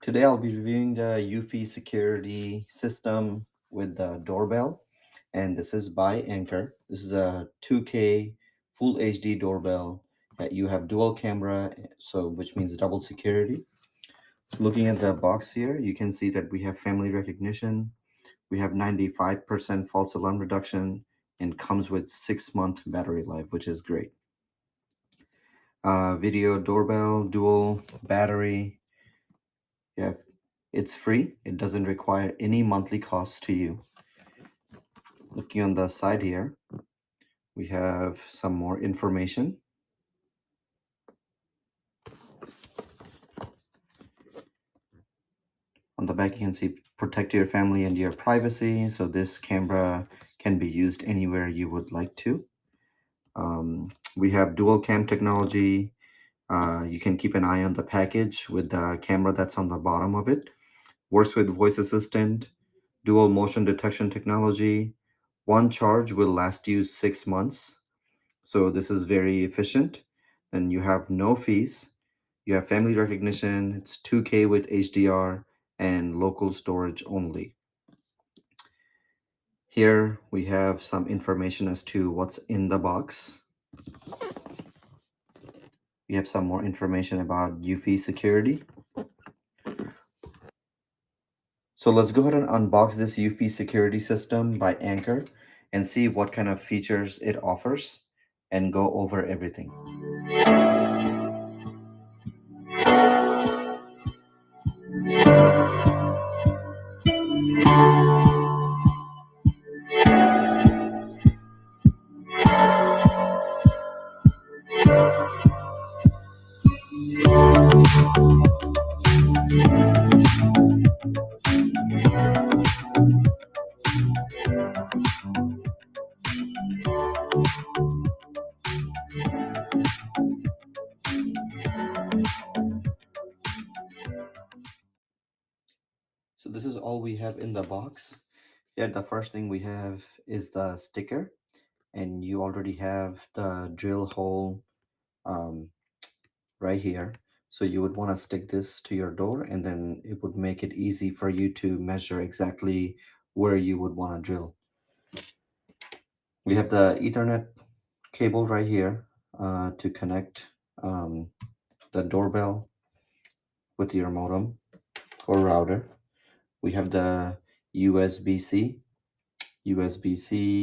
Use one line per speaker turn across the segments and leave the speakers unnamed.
Today I'll be reviewing the Eufy security system with the doorbell, and this is by Anchor. This is a 2K Full HD doorbell that you have dual camera, so which means double security. Looking at the box here, you can see that we have family recognition, we have 95% false alarm reduction, and comes with 6-month battery life, which is great. Video doorbell, dual battery. Yeah, it's free. It doesn't require any monthly costs to you. Looking on the side here, we have some more information. On the back, you can see protect your family and your privacy. So this camera can be used anywhere you would like to. We have dual cam technology. You can keep an eye on the package with the camera that's on the bottom of it. Works with voice assistant, dual motion detection technology. One charge will last you 6 months. So this is very efficient. And you have no fees. You have family recognition. It's 2K with HDR and local storage only. Here we have some information as to what's in the box. We have some more information about Eufy security. So let's go ahead and unbox this Eufy security system by Anchor and see what kind of features it offers and go over everything. So this is all we have in the box. Here, the first thing we have is the sticker, and you already have the drill hole um, right here. So you would want to stick this to your door, and then it would make it easy for you to measure exactly where you would want to drill. We have the Ethernet cable right here to connect the doorbell with your modem or router. We have the USB-C USB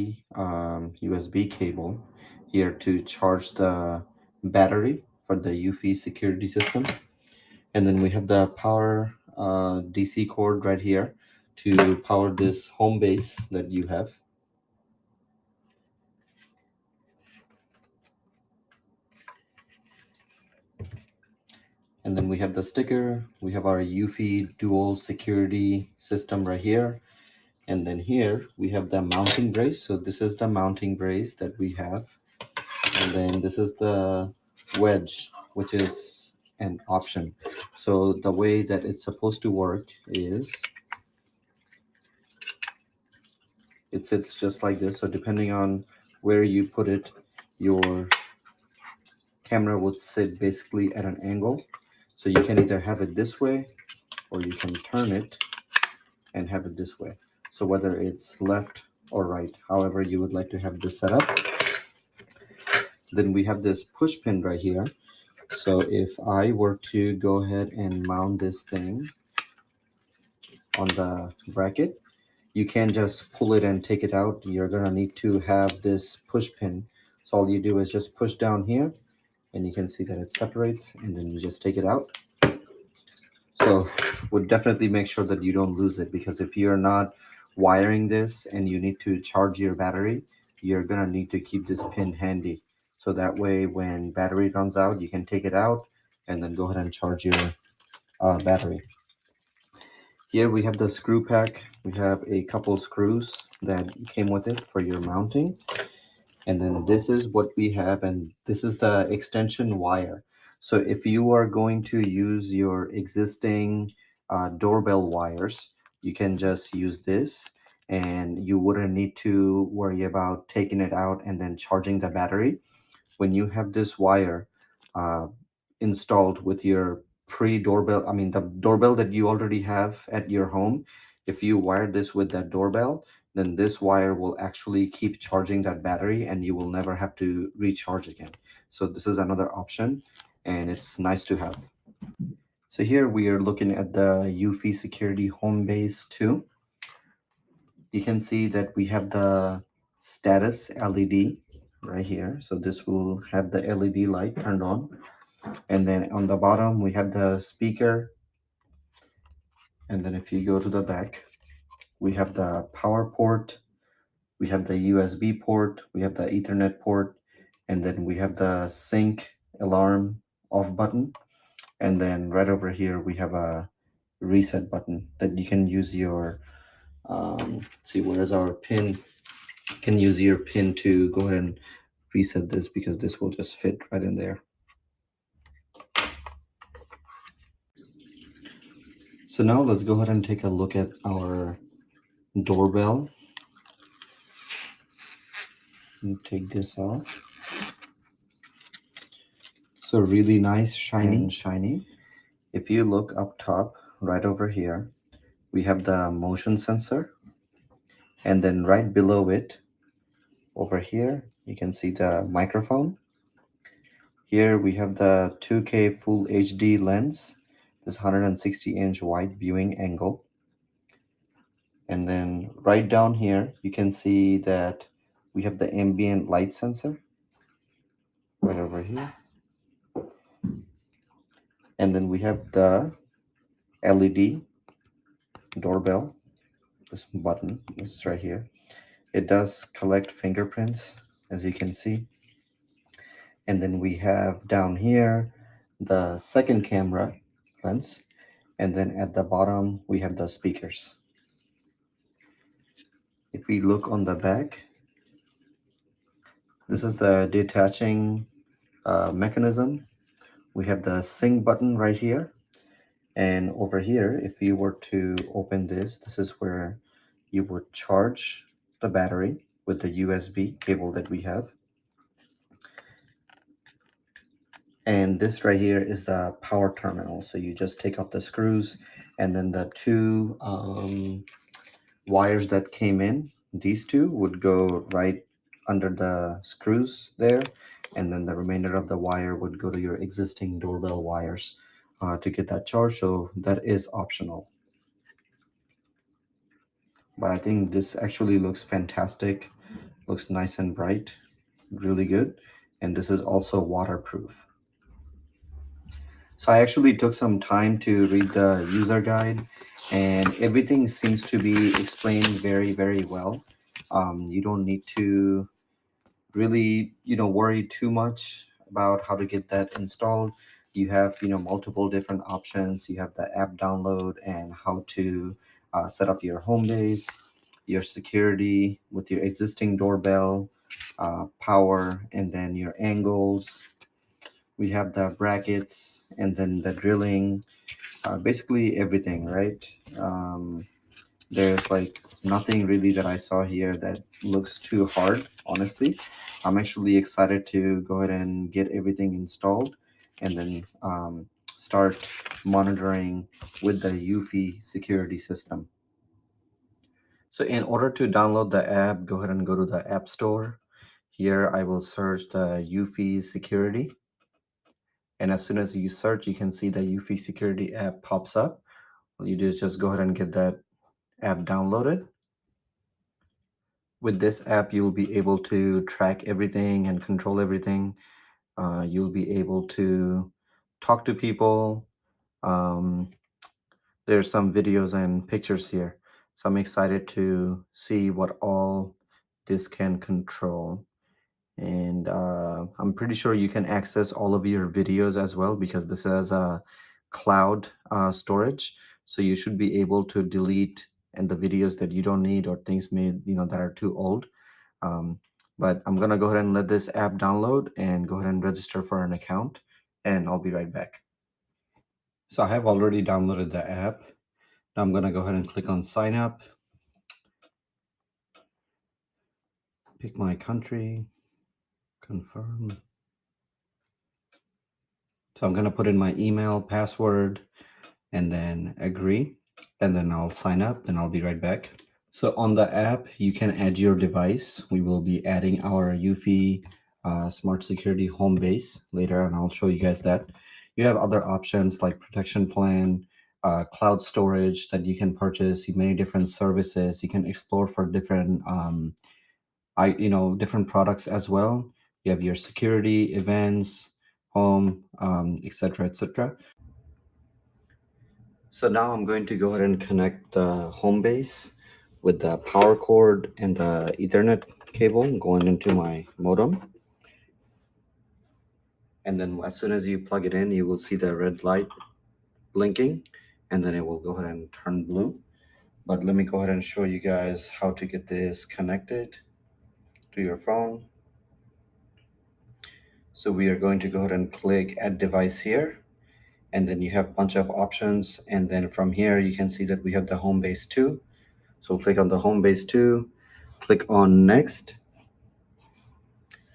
cable here to charge the battery for the Eufy security system. And then we have the power DC cord right here to power this HomeBase that you have. And then we have the sticker. We have our Eufy dual security system right here. And then here we have the mounting brace. So this is the mounting brace that we have. And then this is the wedge, which is an option. So the way that it's supposed to work is it sits just like this. So depending on where you put it, your camera would sit basically at an angle. So you can either have it this way or you can turn it and have it this way. So whether it's left or right, however you would like to have this set up. Then we have this push pin right here. So if I were to go ahead and mount this thing on the bracket, you can't just pull it and take it out. You're gonna need to have this push pin. So all you do is just push down here and you can see that it separates, and then you just take it out. So would definitely make sure that you don't lose it, because if you're not wiring this and you need to charge your battery, you're gonna need to keep this pin handy. So that way when battery runs out, you can take it out and then go ahead and charge your battery. Here we have the screw pack. We have a couple screws that came with it for your mounting. And then this is what we have, and this is the extension wire. So if you are going to use your existing doorbell wires, you can just use this, and you wouldn't need to worry about taking it out and then charging the battery. When you have this wire installed with your pre-doorbell, I mean the doorbell that you already have at your home, if you wire this with that doorbell, then this wire will actually keep charging that battery and you will never have to recharge again. So this is another option and it's nice to have. So here we are looking at the Eufy Security HomeBase 2. You can see that we have the status LED right here. So this will have the LED light turned on. And then on the bottom, we have the speaker. And then if you go to the back, we have the power port, we have the USB port, we have the Ethernet port, and then we have the sync alarm off button. And then right over here, we have a reset button that you can use your, see, where's our pin? You can use your pin to go ahead and reset this because this will just fit right in there. So now let's go ahead and take a look at our doorbell. Take this off. So really nice, shiny. If you look up top, right over here, we have the motion sensor. And then right below it, over here, you can see the microphone. Here we have the 2K Full HD lens, this 160-inch wide viewing angle. And then right down here, you can see that we have the ambient light sensor right over here. And then we have the LED doorbell, this button, this is right here. It does collect fingerprints, as you can see. And then we have down here the second camera lens. And then at the bottom, we have the speakers. If we look on the back, this is the detaching mechanism. We have the sync button right here. And over here, if you were to open this, this is where you would charge the battery with the USB cable that we have. And this right here is the power terminal. So you just take off the screws and then the two wires that came in, these two would go right under the screws there. And then the remainder of the wire would go to your existing doorbell wires to get that charge. So that is optional. But I think this actually looks fantastic. Looks nice and bright, really good. And this is also waterproof. So I actually took some time to read the user guide and everything seems to be explained very, very well. You don't need to really, worry too much about how to get that installed. You have, multiple different options. You have the app download and how to set up your home base, your security with your existing doorbell, power, and then your angles. We have the brackets and then the drilling, basically everything, right? There's like nothing really that I saw here that looks too hard, honestly. I'm actually excited to go ahead and get everything installed and then start monitoring with the Eufy security system. So in order to download the app, go ahead and go to the App Store. Here I will search the Eufy security. And as soon as you search, you can see the Eufy security app pops up. All you do is just go ahead and get that app downloaded. With this app, you'll be able to track everything and control everything. You'll be able to talk to people. Um, there's some videos and pictures here. So I'm excited to see what all this can control. And I'm pretty sure you can access all of your videos as well because this has a cloud storage. So you should be able to delete and the videos that you don't need or things made, that are too old. Um, but I'm gonna go ahead and let this app download and go ahead and register for an account, and I'll be right back. So I have already downloaded the app. Now I'm gonna go ahead and click on sign up, pick my country, confirm, So I'm going to put in my email, password, and then agree, and then I'll sign up, and I'll be right back. So on the app, you can add your device. We will be adding our Eufy Smart Security HomeBase later, and I'll show you guys that. You have other options like protection plan, cloud storage that you can purchase, many different services. You can explore for different, different products as well. You have your security, events, home, etc., etc. So now I'm going to go ahead and connect the home base with the power cord and the Ethernet cable going into my modem. And then as soon as you plug it in, you will see the red light blinking, and then it will go ahead and turn blue. But let me go ahead and show you guys how to get this connected to your phone. So we are going to go ahead and click add device here, and then you have a bunch of options, and then from here you can see that we have the home base 2. So click on the home base 2, click on next,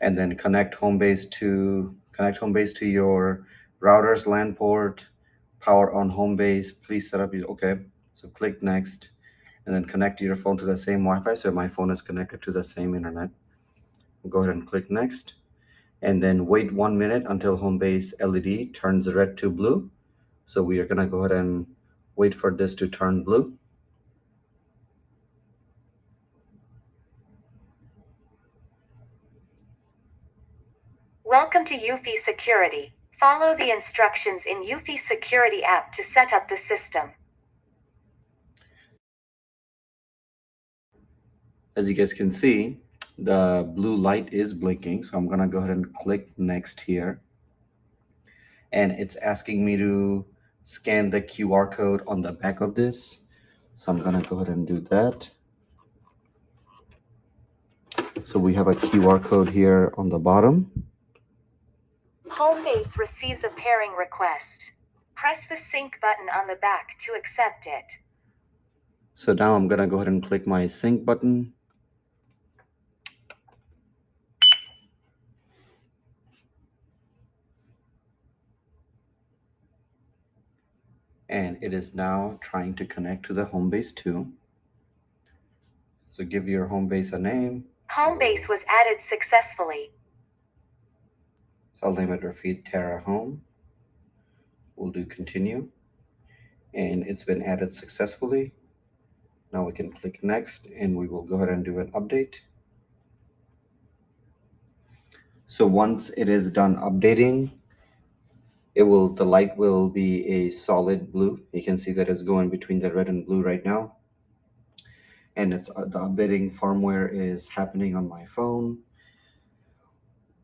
and then connect home base to your router's LAN port, power on home base. Please set up your okay. So click next, and then connect your phone to the same Wi-Fi. So my phone is connected to the same internet. Go ahead and click next, and then wait 1 minute until home base LED turns red to blue. So we are gonna go ahead and wait for this to turn blue.
Welcome to Eufy Security. Follow the instructions in Eufy Security app to set up the system.
As you guys can see, the blue light is blinking. So I'm gonna go ahead and click next here. And it's asking me to scan the QR code on the back of this. So I'm gonna go ahead and do that. So we have a QR code here on the bottom.
HomeBase receives a pairing request. Press the sync button on the back to accept it.
So now I'm gonna go ahead and click my sync button. And it is now trying to connect to the HomeBase 2. So give your HomeBase a name.
HomeBase was added successfully.
So I'll name it Rafid Terra Home. We'll do continue. And it's been added successfully. Now we can click next, and we will go ahead and do an update. So once it is done updating, the light will be a solid blue. You can see that it's going between the red and blue right now. And it's the updating firmware is happening on my phone.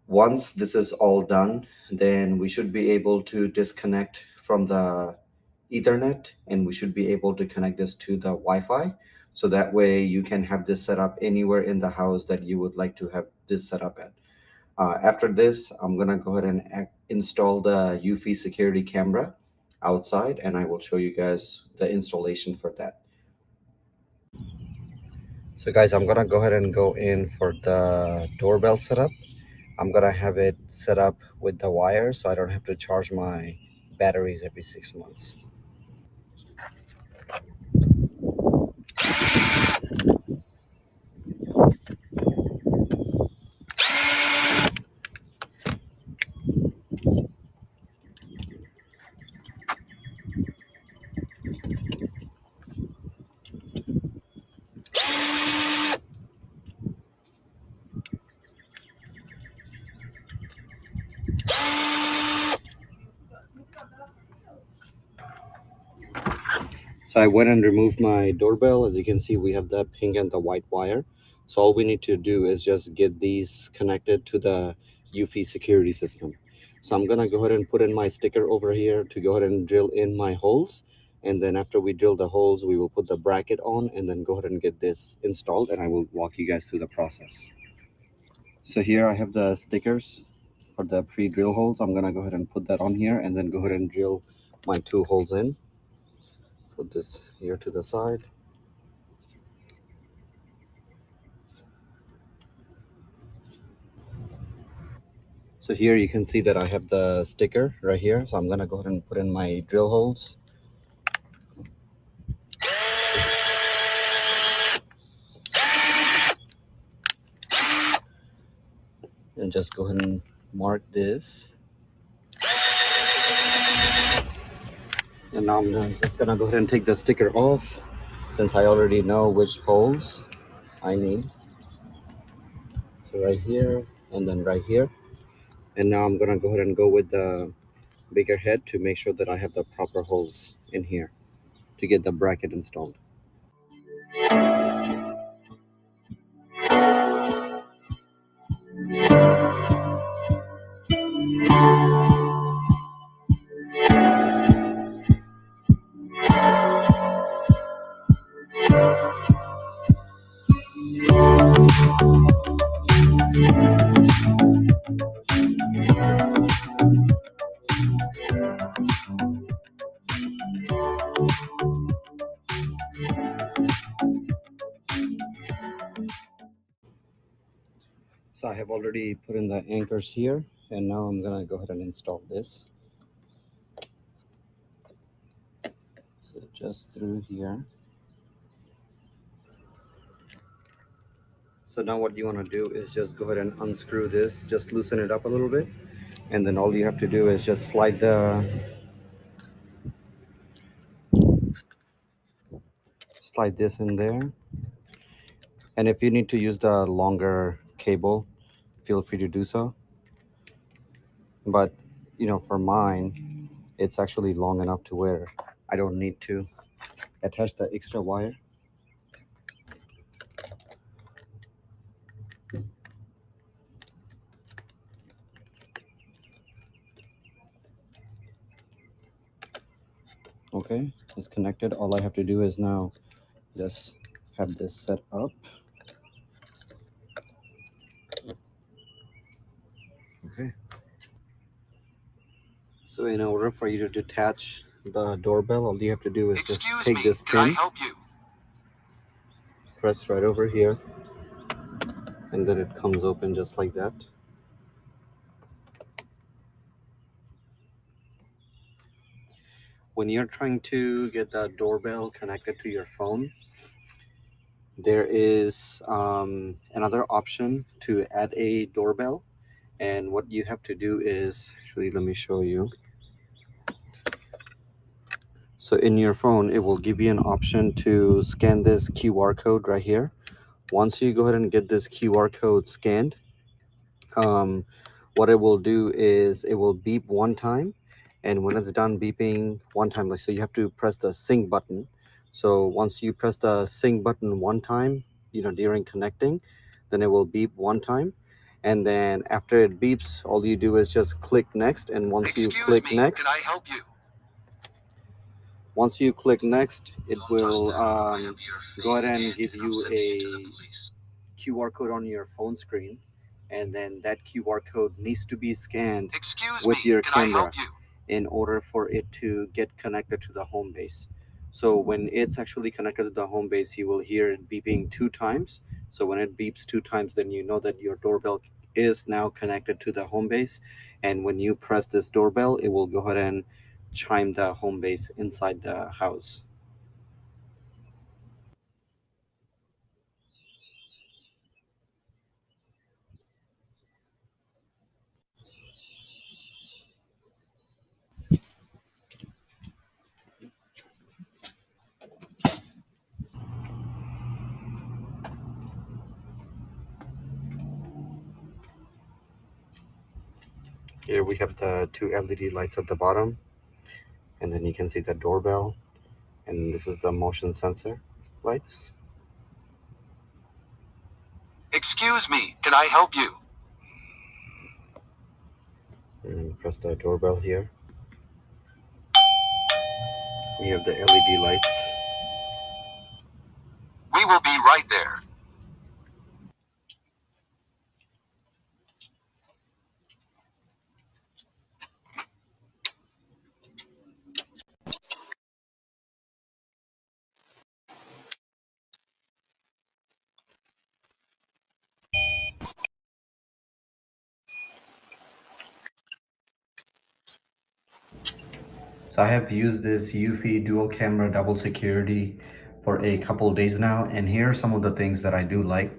Once this is all done, then we should be able to disconnect from the Ethernet, and we should be able to connect this to the Wi-Fi. So that way you can have this set up anywhere in the house that you would like to have this set up at. After this, I'm gonna go ahead and install the Eufy security camera outside, and I will show you guys the installation for that. So guys, I'm gonna go ahead and go in for the doorbell setup. I'm gonna have it set up with the wire so I don't have to charge my batteries every 6 months. So I went and removed my doorbell. As you can see, we have the pink and the white wire. So all we need to do is just get these connected to the Eufy security system. So I'm gonna go ahead and put in my sticker over here to go ahead and drill in my holes. And then after we drill the holes, we will put the bracket on and then go ahead and get this installed, and I will walk you guys through the process. So here I have the stickers for the pre-drill holes. I'm gonna go ahead and put that on here and then go ahead and drill my 2 holes in. Put this here to the side. So here you can see that I have the sticker right here. So I'm gonna go ahead and put in my drill holes. And just go ahead and mark this. And now I'm just gonna go ahead and take the sticker off since I already know which holes I need. So right here and then right here. And now I'm gonna go ahead and go with the bigger head to make sure that I have the proper holes in here to get the bracket installed. So I have already put in the anchors here, and now I'm gonna go ahead and install this. So just through here. So now what you want to do is just go ahead and unscrew this, just loosen it up a little bit, and then all you have to do is just slide this in there. And if you need to use the longer cable, feel free to do so. But for mine, it's actually long enough to where I don't need to attach the extra wire. Okay, it's connected. All I have to do is now just have this set up. Okay. So in order for you to detach the doorbell, all you have to do is just take this pin. Can I help you? Press right over here, and then it comes open just like that. When you're trying to get the doorbell connected to your phone, there is another option to add a doorbell. And what you have to do is, actually, let me show you. So in your phone, it will give you an option to scan this QR code right here. Once you go ahead and get this QR code scanned, what it will do is it will beep one time, and when it's done beeping one time, like, so you have to press the sync button. So once you press the sync button one time, during connecting, then it will beep one time, and then after it beeps, all you do is just click next. And once you click next, can I help you? Once you click next, it will go ahead and give you a QR code on your phone screen, and then that QR code needs to be scanned with your camera in order for it to get connected to the HomeBase. So when it's actually connected to the HomeBase, you will hear it beeping 2 times. So when it beeps 2 times, then you know that your doorbell is now connected to the HomeBase. And when you press this doorbell, it will go ahead and chime the HomeBase inside the house. Here we have the two LED lights at the bottom, and then you can see the doorbell, and this is the motion sensor lights. Excuse me, can I help you? And press the doorbell here. We have the LED lights. We will be right there. So I have used this Eufy dual camera double security for a couple days now, and here are some of the things that I do like.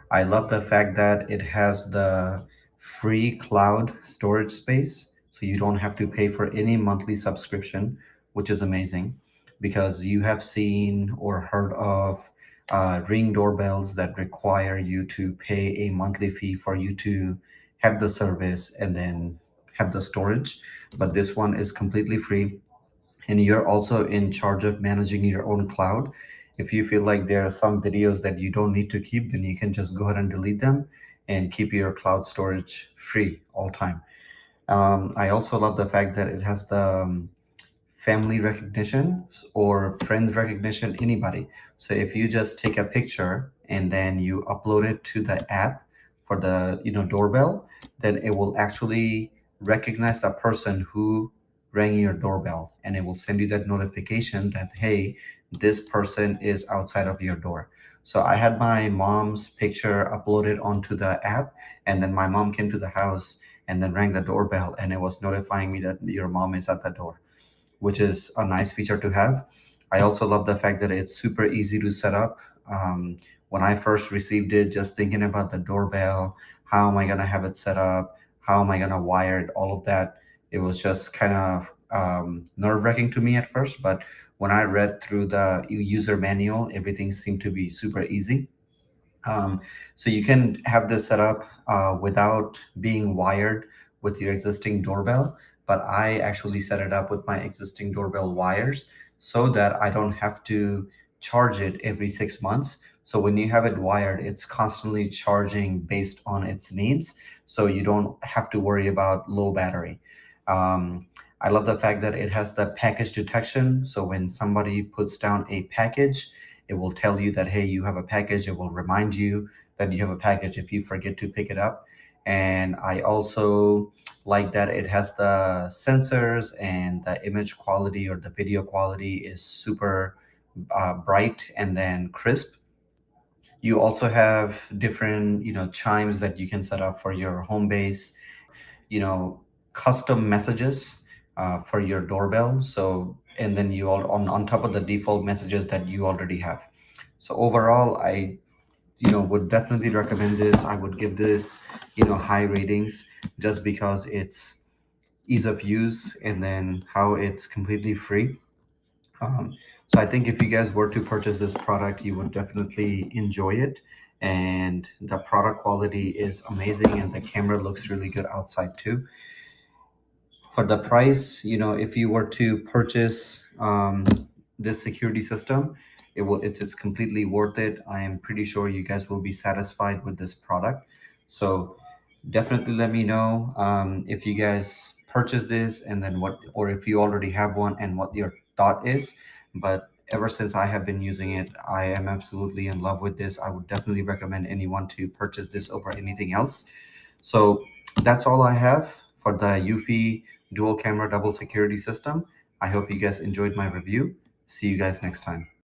I love the fact that it has the free cloud storage space, so you don't have to pay for any monthly subscription, which is amazing because you have seen or heard of Ring doorbells that require you to pay a monthly fee for you to have the service and then have the storage. But this one is completely free, and you're also in charge of managing your own cloud. If you feel like there are some videos that you don't need to keep, then you can just go ahead and delete them and keep your cloud storage free all time. I also love the fact that it has the family recognition or friends recognition, anybody. So if you just take a picture and then you upload it to the app for the doorbell, then it will actually recognize the person who rang your doorbell, and it will send you that notification that, hey, this person is outside of your door. So I had my mom's picture uploaded onto the app, and then my mom came to the house and then rang the doorbell, and it was notifying me that your mom is at the door, which is a nice feature to have. I also love the fact that it's super easy to set up. When I first received it, just thinking about the doorbell, how am I going to have it set up? How am I going to wire it? All of that. It was just kind of nerve wracking to me at first. But when I read through the user manual, everything seemed to be super easy. So you can have this set up without being wired with your existing doorbell, but I actually set it up with my existing doorbell wires so that I don't have to charge it every 6 months. So when you have it wired, it's constantly charging based on its needs. So you don't have to worry about low battery. I love the fact that it has the package detection. So when somebody puts down a package, it will tell you that, hey, you have a package. It will remind you that you have a package if you forget to pick it up. And I also like that it has the sensors, and the image quality or the video quality is super bright and then crisp. You also have different chimes that you can set up for your home base, you know custom messages for your doorbell. So, and then you all on top of the default messages that you already have. So overall, I would definitely recommend this. I would give this high ratings, just because it's ease of use and then how it's completely free. So I think if you guys were to purchase this product, you would definitely enjoy it. And the product quality is amazing, and the camera looks really good outside too. For the price, if you were to purchase this security system, it's completely worth it. I am pretty sure you guys will be satisfied with this product. So definitely let me know if you guys purchase this, and then what, or if you already have one and what your thought is. But ever since I have been using it, I am absolutely in love with this. I would definitely recommend anyone to purchase this over anything else. So that's all I have for the Eufy dual camera double security system. I hope you guys enjoyed my review. See you guys next time.